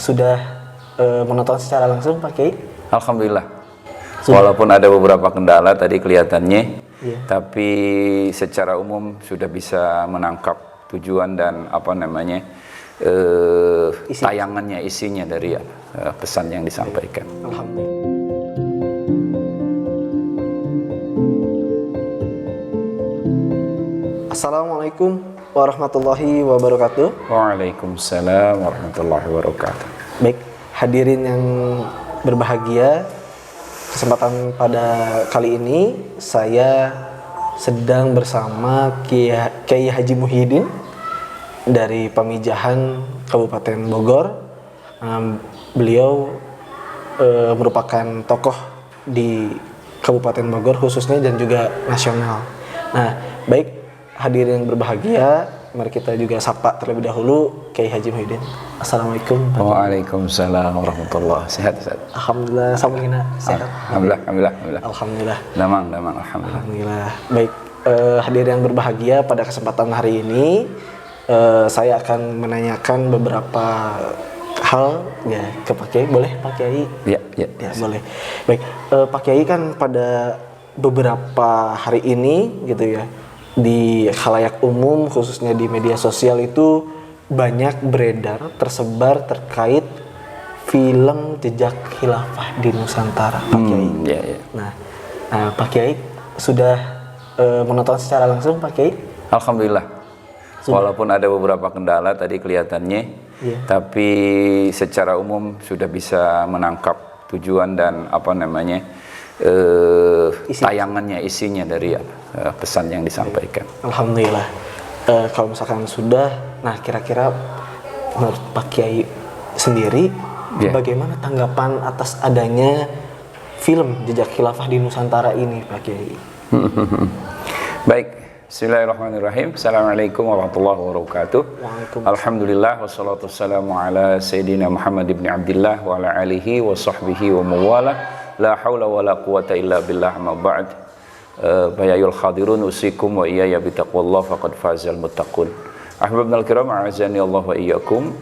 Sudah menonton secara langsung Pak Kiai? Alhamdulillah. Sudah. Walaupun ada beberapa kendala tadi kelihatannya, Iya. tapi secara umum sudah bisa menangkap tujuan dan tayangannya, isinya dari pesan yang disampaikan. Alhamdulillah. Assalamualaikum warahmatullahi wabarakatuh. Waalaikumsalam warahmatullahi wabarakatuh. Baik, hadirin yang berbahagia, kesempatan pada kali ini saya sedang bersama Kiai Haji Muhyiddin dari Pamijahan Kabupaten Bogor. Beliau merupakan tokoh di Kabupaten Bogor khususnya dan juga nasional. Nah, baik hadirin yang berbahagia, mari kita juga sapa terlebih dahulu Kiai Haji Muhyiddin. Assalamualaikum. Waalaikumsalam warahmatullahi wabarakatuh. Sehat. Alhamdulillah, samulina sehat. Alhamdulillah. Damang, alhamdulillah. Alhamdulillah. Baik, hadirin yang berbahagia, pada kesempatan hari ini saya akan menanyakan beberapa hal ya ke Pak Kiai. Boleh Pak Kiai? Ya, boleh. Baik, Pak Kiai kan pada beberapa hari ini gitu ya, di khalayak umum khususnya di media sosial itu banyak beredar tersebar terkait film Jejak Khilafah di Nusantara, Pak Kiai. Nah, Pak Kiai sudah menonton secara langsung Pak Kiai? Alhamdulillah. Sudah. Walaupun ada beberapa kendala tadi kelihatannya, tapi secara umum sudah bisa menangkap tujuan dan tayangannya, isinya dari pesan yang disampaikan. Alhamdulillah. Kalau misalkan sudah, nah kira-kira menurut Pak Kiai sendiri, bagaimana tanggapan atas adanya film Jejak Khilafah di Nusantara ini, Pak Kiai? Baik, bismillahirrahmanirrahim. Assalamualaikum warahmatullahi wabarakatuh. Alhamdulillah, wassalatu wassalamu ala Sayyidina Muhammad ibn Abdillah wa ala alihi wa sahbihi wa mawala. La hawla wa la quwata illa billah, ma ba'd. Bayayul khadirun usikum wa iyaya bitaqwallah faqad fazal muttaqun. Ahbabnal kiram, a'azani Allah wa iyyakum.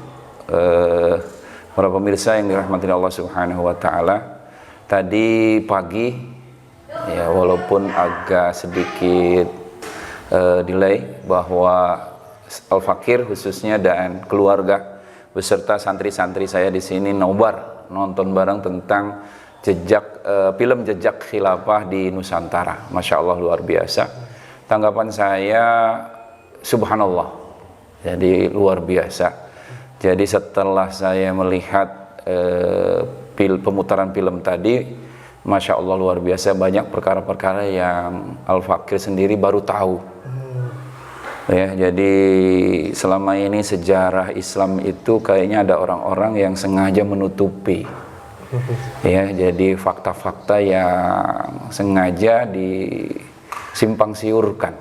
Para pemirsa yang dirahmati Allah Subhanahu wa taala, tadi pagi ya walaupun agak sedikit delay, bahwa Al-Fakir khususnya dan keluarga beserta santri-santri saya di sini nobar nonton bareng tentang film Jejak Khilafah di Nusantara. Masya Allah, luar biasa. Tanggapan saya, subhanallah, jadi luar biasa. Jadi setelah saya melihat pemutaran film tadi, Masya Allah luar biasa, banyak perkara-perkara yang Al-Fakir sendiri baru tahu. Ya, jadi selama ini sejarah Islam itu kayaknya ada orang-orang yang sengaja menutupi. Ya, jadi fakta-fakta yang sengaja disimpang siurkan.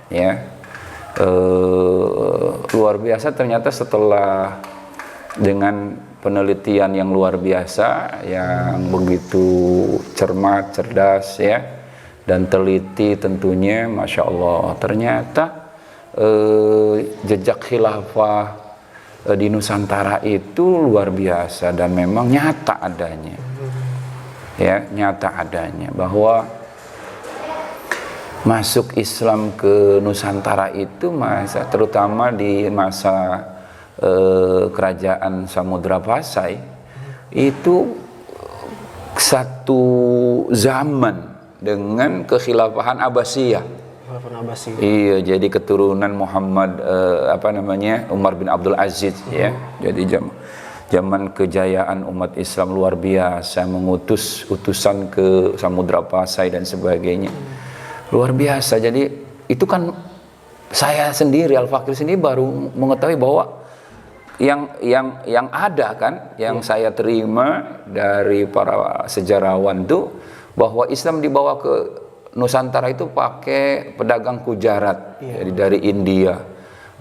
Ya, luar biasa ternyata setelah dengan penelitian yang luar biasa, yang begitu cermat, cerdas ya, dan teliti tentunya, Masya Allah, ternyata Jejak Khilafah di Nusantara itu luar biasa dan memang nyata adanya. Ya, nyata adanya bahwa masuk Islam ke Nusantara itu terutama di masa kerajaan Samudra Pasai itu satu zaman dengan kekhilafahan Abbasiyah. Iya, jadi keturunan Muhammad Umar bin Abdul Aziz ya. Jadi zaman kejayaan umat Islam luar biasa, mengutus utusan ke Samudra Pasai dan sebagainya. Luar biasa. Jadi itu kan saya sendiri, Al-Fakir sendiri baru mengetahui bahwa yang ada kan, yang saya terima dari para sejarawan itu, bahwa Islam dibawa ke Nusantara itu pakai pedagang Gujarat, jadi dari India,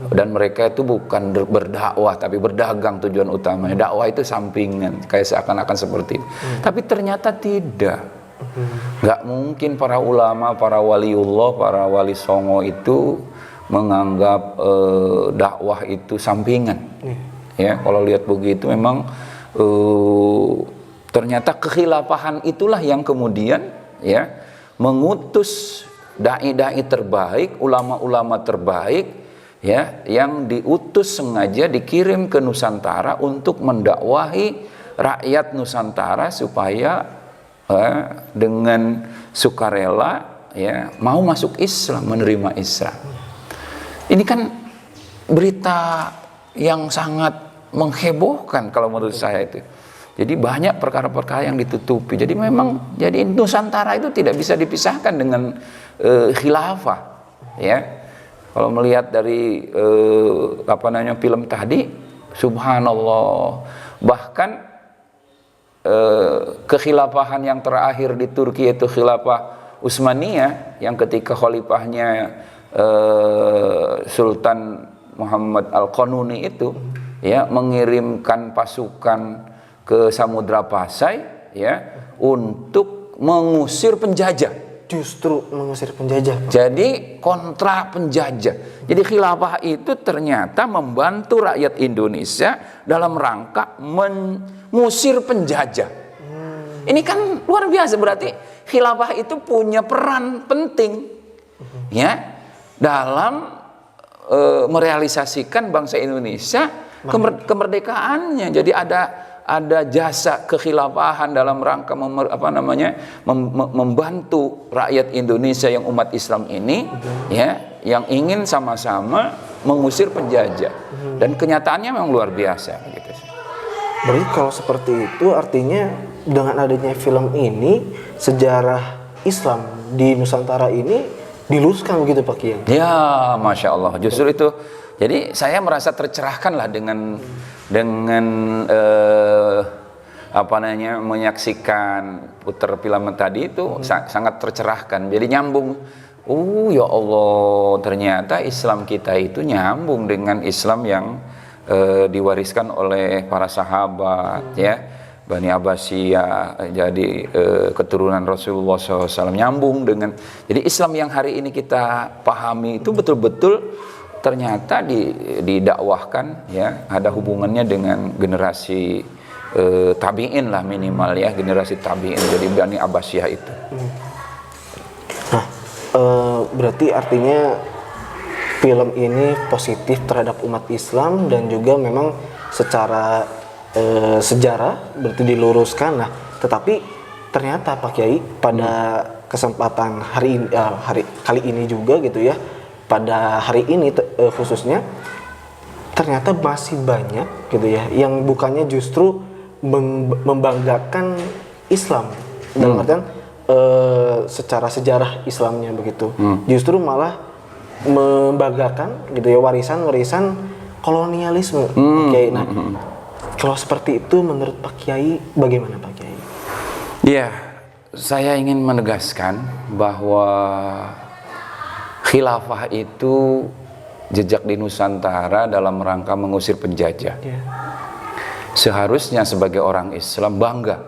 dan mereka itu bukan berdakwah tapi berdagang tujuan utamanya. Dakwah itu sampingan, kayak seakan-akan seperti itu. Tapi ternyata tidak. Nggak mungkin para ulama, para waliullah, para wali songo itu menganggap dakwah itu sampingan. Ya, kalau lihat begitu memang ternyata kekhilafahan itulah yang kemudian ya mengutus dai-dai terbaik, ulama-ulama terbaik ya yang diutus sengaja dikirim ke Nusantara untuk mendakwahi rakyat Nusantara supaya dengan sukarela ya mau masuk Islam, menerima Islam. Ini kan berita yang sangat menghebohkan kalau menurut saya itu. Jadi banyak perkara-perkara yang ditutupi. Jadi memang jadi Nusantara itu tidak bisa dipisahkan dengan khilafah ya. Kalau melihat dari film tadi, subhanallah, bahkan kekhilafahan yang terakhir di Turki itu khilafah Utsmaniyah yang ketika khalifahnya Sultan Muhammad Al-Qanuni itu ya mengirimkan pasukan ke Samudra Pasai ya untuk mengusir penjajah. Justru mengusir penjajah. Jadi kontra penjajah. Jadi khilafah itu ternyata membantu rakyat Indonesia dalam rangka mengusir penjajah. Ini kan luar biasa, berarti khilafah itu punya peran penting ya dalam merealisasikan bangsa Indonesia kemerdekaannya. Jadi ada jasa kekhilafahan dalam rangka membantu rakyat Indonesia yang umat Islam ini ya yang ingin sama-sama mengusir penjajah. Dan kenyataannya memang luar biasa gitu. Berarti kalau seperti itu artinya dengan adanya film ini sejarah Islam di Nusantara ini diluruskan begitu Pak Kiai? Ya, Masya Allah. Justru itu. Jadi saya merasa tercerahkan lah dengan menyaksikan putar film tadi itu sangat tercerahkan. Jadi nyambung. Ya Allah, ternyata Islam kita itu nyambung dengan Islam yang diwariskan oleh para sahabat ya. Bani Abbasiyah, jadi keturunan Rasulullah SAW, nyambung dengan. Jadi Islam yang hari ini kita pahami itu betul-betul ternyata didakwahkan ya, ada hubungannya dengan generasi tabi'in lah minimal ya, generasi tabi'in, jadi Bani Abbasiyah itu. Nah, berarti artinya film ini positif terhadap umat Islam dan juga memang secara sejarah berarti diluruskan. Nah, tetapi ternyata Pak Kiai pada kesempatan kali ini juga gitu ya, pada hari ini khususnya ternyata masih banyak gitu ya yang bukannya justru membanggakan Islam dalam artian secara sejarah Islamnya begitu, justru malah membanggakan gitu ya warisan kolonialisme. Oke, nah kalau seperti itu menurut Pak Kiai bagaimana Pak Kiai? Iya, saya ingin menegaskan bahwa khilafah itu jejak di Nusantara dalam rangka mengusir penjajah. Yeah. Seharusnya sebagai orang Islam bangga.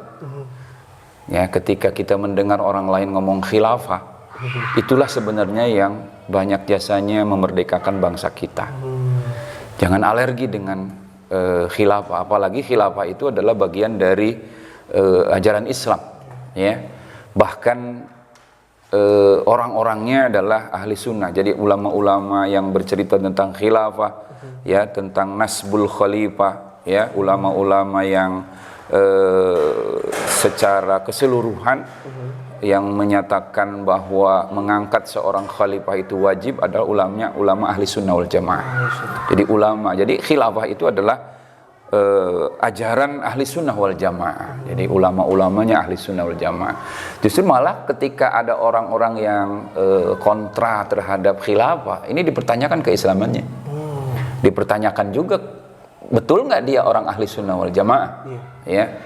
Ya, ketika kita mendengar orang lain ngomong khilafah, itulah sebenarnya yang banyak jasanya memerdekakan bangsa kita. Jangan alergi dengan khilafah, apalagi khilafah itu adalah bagian dari ajaran Islam. Ya, bahkan orang-orangnya adalah ahli sunnah. Jadi ulama-ulama yang bercerita tentang khilafah, ya, tentang nasbul khalifah, ya, ulama-ulama yang secara keseluruhan yang menyatakan bahwa mengangkat seorang khalifah itu wajib adalah ulama ahli sunnah wal jamaah. Jadi jadi khilafah itu adalah ajaran ahli sunnah wal jamaah. Jadi ulama-ulamanya ahli sunnah wal jamaah. Justru malah ketika ada orang-orang yang kontra terhadap khilafah, ini dipertanyakan keislamannya. Dipertanyakan juga, betul nggak dia orang ahli sunnah wal jamaah? Ya.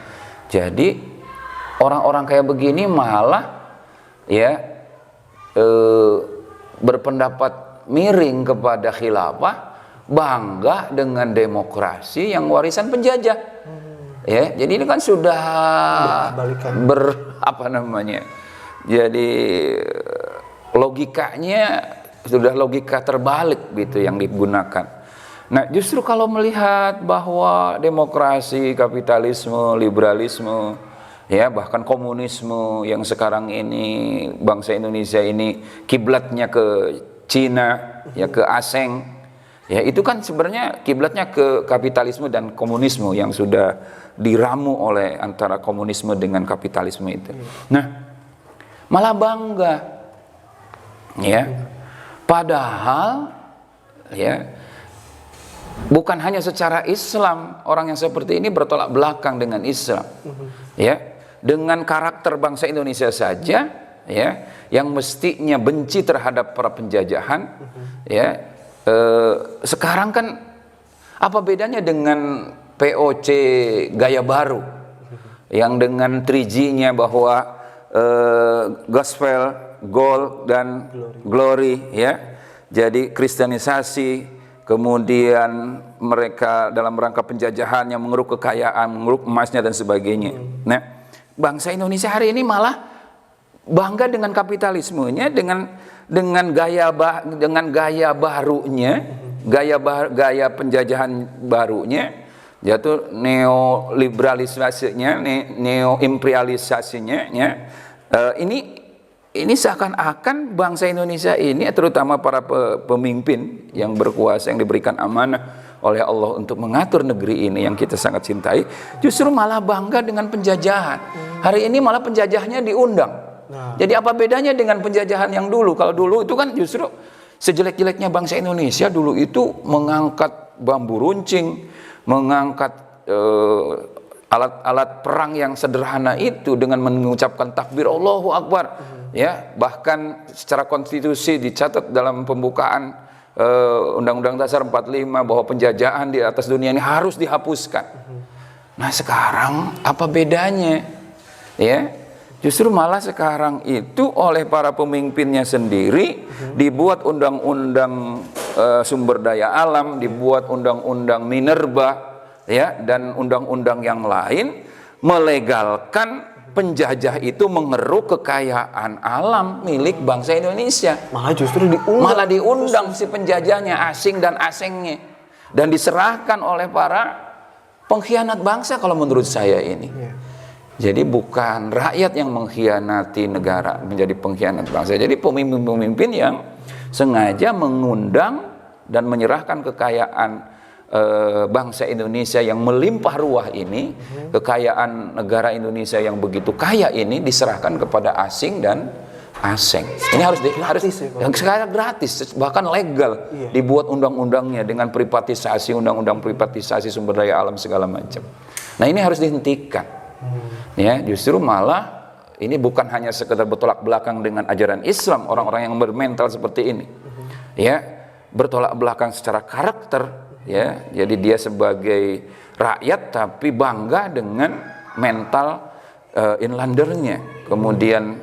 Jadi orang-orang kayak begini malah ya berpendapat miring kepada khilafah, bangga dengan demokrasi yang warisan penjajah. Ya, jadi ini kan sudah jadi logikanya sudah logika terbalik gitu yang digunakan. Nah, justru kalau melihat bahwa demokrasi, kapitalisme, liberalisme, ya bahkan komunisme yang sekarang ini bangsa Indonesia ini kiblatnya ke Cina, ya ke asing, ya itu kan sebenarnya kiblatnya ke kapitalisme dan komunisme yang sudah diramu oleh antara komunisme dengan kapitalisme itu. Nah, malah bangga, ya, padahal, ya, bukan hanya secara Islam orang yang seperti ini bertolak belakang dengan Islam, ya, dengan karakter bangsa Indonesia saja, ya, yang mestinya benci terhadap para penjajahan, ya, sekarang kan apa bedanya dengan POC gaya baru, yang dengan 3G-nya bahwa gospel, gold dan glory, ya, jadi kristenisasi, kemudian mereka dalam rangka penjajahan yang mengeruk kekayaan, mengeruk emasnya dan sebagainya. Nah, bangsa Indonesia hari ini malah bangga dengan kapitalismenya, dengan gaya barunya, gaya penjajahan barunya, yaitu neoliberalisasinya, neoimperialisasinya, ya. Ini seakan-akan bangsa Indonesia ini, terutama para pemimpin yang berkuasa, yang diberikan amanah oleh Allah untuk mengatur negeri ini yang kita sangat cintai, justru malah bangga dengan penjajahan. Hari ini malah penjajahnya diundang. Jadi apa bedanya dengan penjajahan yang dulu? Kalau dulu itu kan justru sejelek-jeleknya bangsa Indonesia dulu itu mengangkat bambu runcing, mengangkat alat-alat perang yang sederhana itu dengan mengucapkan takbir Allahu Akbar, ya, bahkan secara konstitusi dicatat dalam pembukaan Undang-Undang Dasar 45 bahwa penjajahan di atas dunia ini harus dihapuskan. Nah, sekarang apa bedanya, ya? Justru malah sekarang itu oleh para pemimpinnya sendiri dibuat undang-undang sumber daya alam, dibuat undang-undang minerba, ya, dan undang-undang yang lain melegalkan penjajah itu mengeruk kekayaan alam milik bangsa Indonesia. Malah diundang si penjajahnya, asing dan asingnya, dan diserahkan oleh para pengkhianat bangsa kalau menurut saya ini. Jadi bukan rakyat yang mengkhianati negara menjadi pengkhianat bangsa. Jadi pemimpin-pemimpin yang sengaja mengundang dan menyerahkan kekayaan bangsa Indonesia yang melimpah ruah ini, kekayaan negara Indonesia yang begitu kaya ini diserahkan kepada asing dan asing. Ini harus yang sekarang gratis, bahkan legal, dibuat undang-undangnya dengan privatisasi, undang-undang privatisasi sumber daya alam segala macam. Nah, ini harus dihentikan. Ya, justru malah ini bukan hanya sekedar bertolak belakang dengan ajaran Islam orang-orang yang bermental seperti ini. Ya, bertolak belakang secara karakter, ya. Jadi dia sebagai rakyat tapi bangga dengan mental inlandernya. Kemudian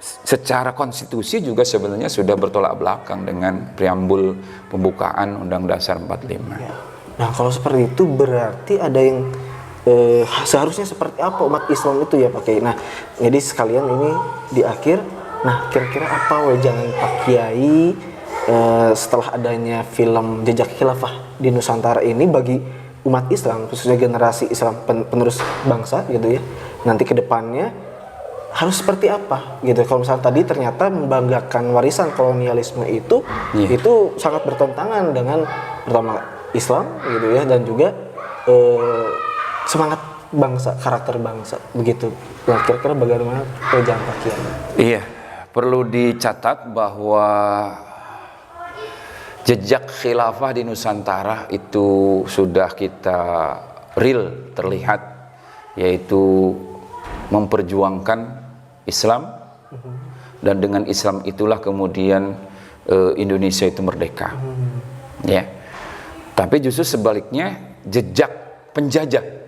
secara konstitusi juga sebenarnya sudah bertolak belakang dengan preambul pembukaan Undang Dasar 45. Ya. Nah, kalau seperti itu berarti ada yang seharusnya seperti apa umat Islam itu, ya Pak Kiai. Nah, jadi sekalian ini di akhir, nah kira-kira apa wejangan Pak Kiai setelah adanya film Jejak Khilafah di Nusantara ini bagi umat Islam, khususnya generasi Islam penerus bangsa gitu ya, nanti ke depannya harus seperti apa gitu. Kalau misalnya tadi ternyata membanggakan warisan kolonialisme itu sangat bertentangan dengan pertama Islam gitu ya, dan juga semangat bangsa, karakter bangsa begitu. Nah, kira-kira bagaimana wejangan Pak Kiai? Iya, perlu dicatat bahwa jejak khilafah di Nusantara itu sudah kita real terlihat, yaitu memperjuangkan Islam, dan dengan Islam itulah kemudian Indonesia itu merdeka. Ya. Tapi justru sebaliknya, jejak penjajah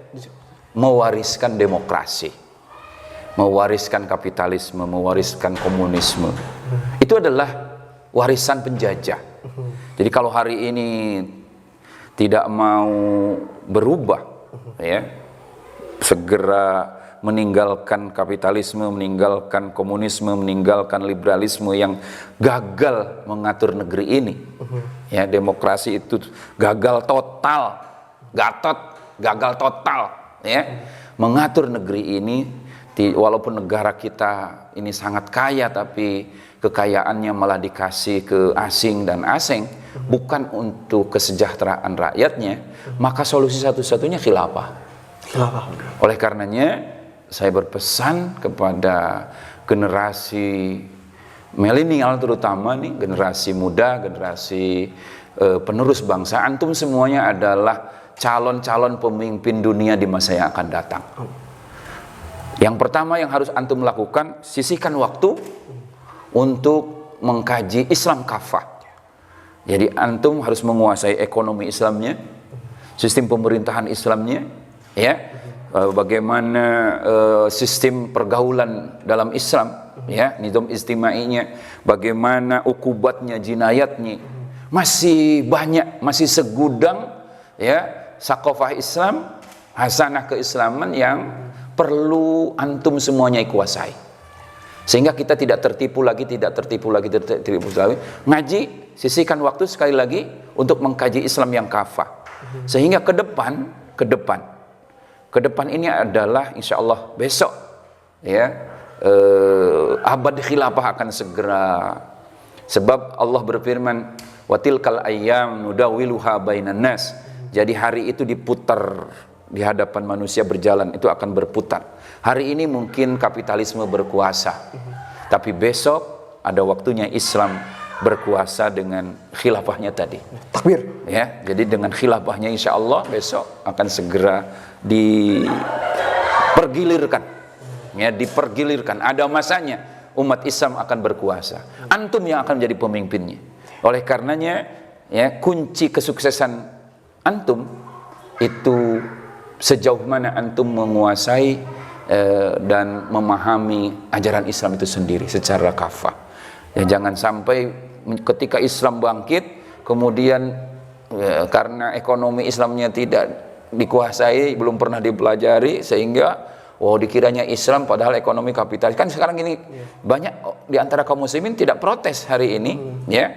mewariskan demokrasi, mewariskan kapitalisme, mewariskan komunisme. Itu adalah warisan penjajah. Jadi kalau hari ini tidak mau berubah, ya, segera meninggalkan kapitalisme, meninggalkan komunisme, meninggalkan liberalisme yang gagal mengatur negeri ini. Ya, demokrasi itu gagal total, gagal total, ya, mengatur negeri ini. Walaupun negara kita ini sangat kaya, tapi kekayaannya malah dikasih ke asing dan asing, bukan untuk kesejahteraan rakyatnya, maka solusi satu-satunya khilafah. Oleh karenanya, saya berpesan kepada generasi milenial, terutama nih generasi muda, generasi penerus bangsa, antum semuanya adalah calon-calon pemimpin dunia di masa yang akan datang. Yang pertama yang harus antum lakukan, sisihkan waktu untuk mengkaji Islam kafah. Jadi antum harus menguasai ekonomi Islamnya, sistem pemerintahan Islamnya, ya, bagaimana sistem pergaulan dalam Islam, ya, nizam istimainya, bagaimana ukubatnya, jinayatnya. Masih banyak, masih segudang, ya, sakofah Islam, hasanah keislaman yang perlu antum semuanya kuasai, sehingga kita tidak tertipu lagi. Ngaji, sisihkan waktu sekali lagi untuk mengkaji Islam yang kafah, sehingga ke depan ini adalah insya Allah besok, ya, abad khilafah akan segera, sebab Allah berfirman, watilkal ayyam nudawiluha bainan nas. Jadi hari itu diputar di hadapan manusia, berjalan, itu akan berputar. Hari ini mungkin kapitalisme berkuasa, tapi besok ada waktunya Islam berkuasa dengan khilafahnya tadi. Takbir. Ya, jadi dengan khilafahnya insya Allah besok akan segera dipergilirkan. Ya, dipergilirkan. Ada masanya umat Islam akan berkuasa. Antum yang akan menjadi pemimpinnya. Oleh karenanya, ya, kunci kesuksesan antum itu sejauh mana antum menguasai dan memahami ajaran Islam itu sendiri secara kafah. Ya, jangan sampai ketika Islam bangkit, kemudian karena ekonomi Islamnya tidak dikuasai, belum pernah dipelajari, sehingga dikiranya Islam padahal ekonomi kapitalis. Kan sekarang ini banyak di antara kaum muslimin tidak protes hari ini, ya.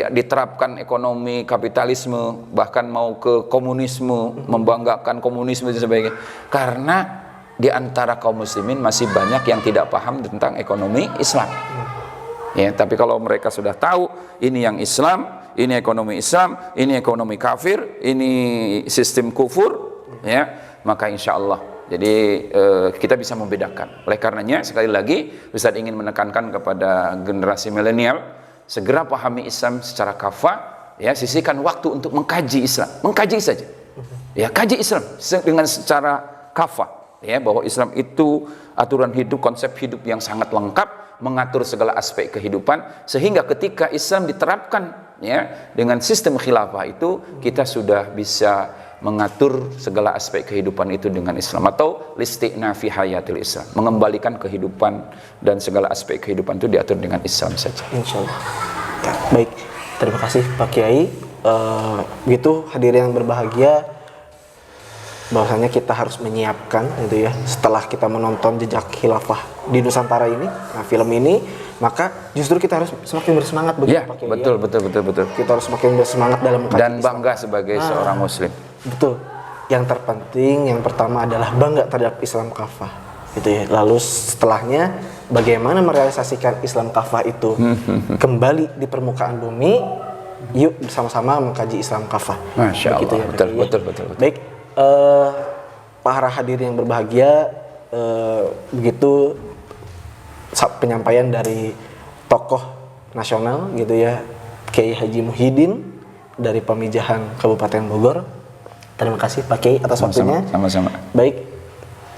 Diterapkan ekonomi kapitalisme, bahkan mau ke komunisme, membanggakan komunisme dan sebagainya, karena di antara kaum muslimin masih banyak yang tidak paham tentang ekonomi Islam. Ya, tapi kalau mereka sudah tahu ini yang Islam, ini ekonomi Islam, ini ekonomi kafir, ini sistem kufur, ya, maka insya Allah jadi kita bisa membedakan. Oleh karenanya sekali lagi Ustaz ingin menekankan kepada generasi milenial, segera pahami Islam secara kafah, ya, sisihkan waktu untuk mengkaji Islam, mengkaji saja, ya, kaji Islam dengan secara kafah, ya, bahwa Islam itu aturan hidup, konsep hidup yang sangat lengkap, mengatur segala aspek kehidupan, sehingga ketika Islam diterapkan, ya, dengan sistem khilafah itu kita sudah bisa mengatur segala aspek kehidupan itu dengan Islam, atau listi'nafi hayatil Islam, mengembalikan kehidupan dan segala aspek kehidupan itu diatur dengan Islam saja. Insya Allah. Ya, baik, terima kasih Pak Kiai. Begitu hadirin yang berbahagia, bahwasanya kita harus menyiapkan, gitu ya, setelah kita menonton jejak khilafah di Nusantara ini, nah, film ini, maka justru kita harus semakin bersemangat, begitu Ya, Pak Kiai. betul. Kita harus semakin bersemangat dalam mengkaji Dan Islam. bangga sebagai seorang muslim. Betul. Yang terpenting, yang pertama adalah bangga terhadap Islam kafah, gitu ya. Lalu setelahnya bagaimana merealisasikan Islam kafah itu kembali di permukaan bumi? Yuk bersama-sama mengkaji Islam kafah. Masya Begitu Allah, ya, betul. Baik, para hadirin yang berbahagia, begitu penyampaian dari tokoh nasional, gitu ya, Kiai Haji Muhyiddin dari Pamijahan Kabupaten Bogor. Terima kasih Pak Kiai atas waktunya. Sama-sama. Baik,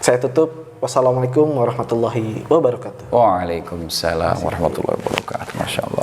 saya tutup. Wassalamualaikum warahmatullahi wabarakatuh. Waalaikumsalam warahmatullahi wabarakatuh. Masya Allah.